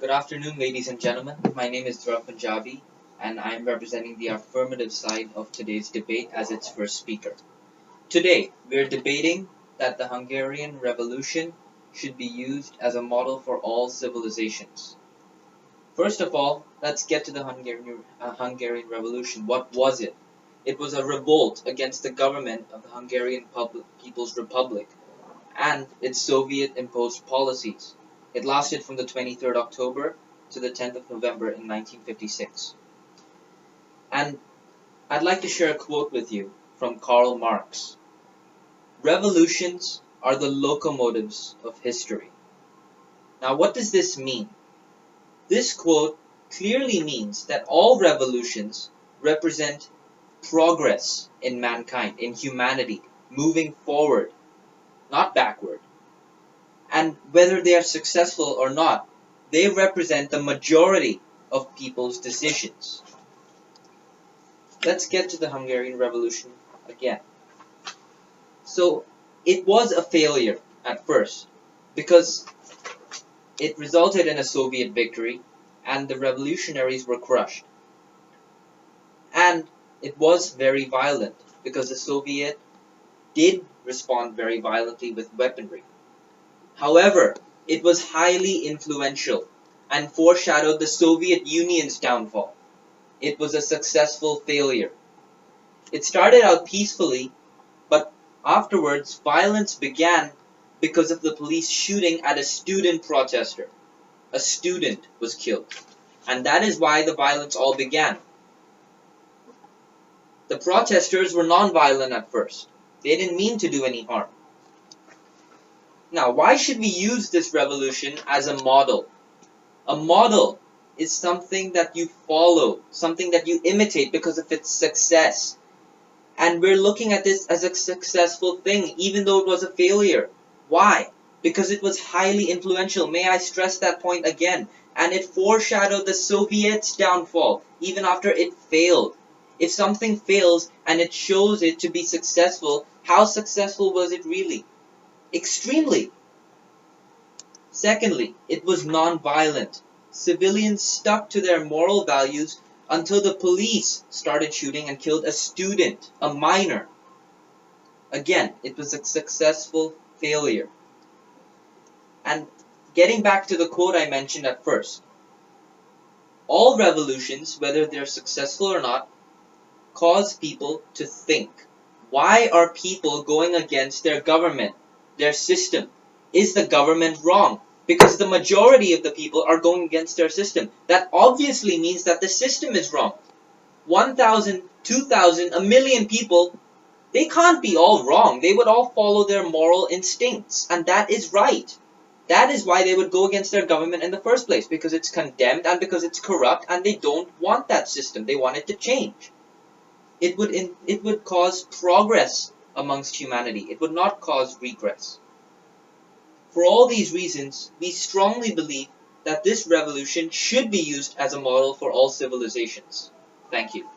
Good afternoon, ladies and gentlemen. My name is Druv and I am representing the affirmative side of today's debate as its first speaker. Today, we are debating that the Hungarian Revolution should be used as a model for all civilizations. First of all, let's get to the Hungarian Revolution. What was it? It was a revolt against the government of the Hungarian People's Republic and its Soviet-imposed policies. It lasted from the 23rd October to the 10th of November in 1956. And I'd like to share a quote with you from Karl Marx. Revolutions are the locomotives of history. Now, what does this mean? This quote clearly means that all revolutions represent progress in mankind, in humanity, moving forward, not backward. And whether they are successful or not, they represent the majority of people's decisions. Let's get to the Hungarian Revolution again. So, it was a failure at first, because it resulted in a Soviet victory, and the revolutionaries were crushed. And it was very violent, because the Soviet did respond very violently with weaponry. However, it was highly influential and foreshadowed the Soviet Union's downfall. It was a successful failure. It started out peacefully, but afterwards violence began because of the police shooting at a student protester. A student was killed, and that is why the violence all began. The protesters were non-violent at first. They didn't mean to do any harm. Now, why should we use this revolution as a model? A model is something that you follow, something that you imitate because of its success. And we're looking at this as a successful thing, even though it was a failure. Why? Because it was highly influential. May I stress that point again? And it foreshadowed the Soviets' downfall, even after it failed. If something fails and it shows it to be successful, how successful was it really? Extremely. Secondly, it was non-violent. Civilians stuck to their moral values until the police started shooting and killed a student, a minor. Again, it was a successful failure. And getting back to the quote I mentioned at first, all revolutions, whether they're successful or not, cause people to think. Why are people going against their government? Their system? Is the government wrong? Because the majority of the people are going against their system. That obviously means that the system is wrong. 1,000, 2,000, a million people, they can't be all wrong. They would all follow their moral instincts. And that is right. That is why they would go against their government in the first place. Because it's condemned and because it's corrupt and they don't want that system. They want it to change. It would cause progress amongst humanity. It would not cause regress. For all these reasons, we strongly believe that this revolution should be used as a model for all civilizations. Thank you.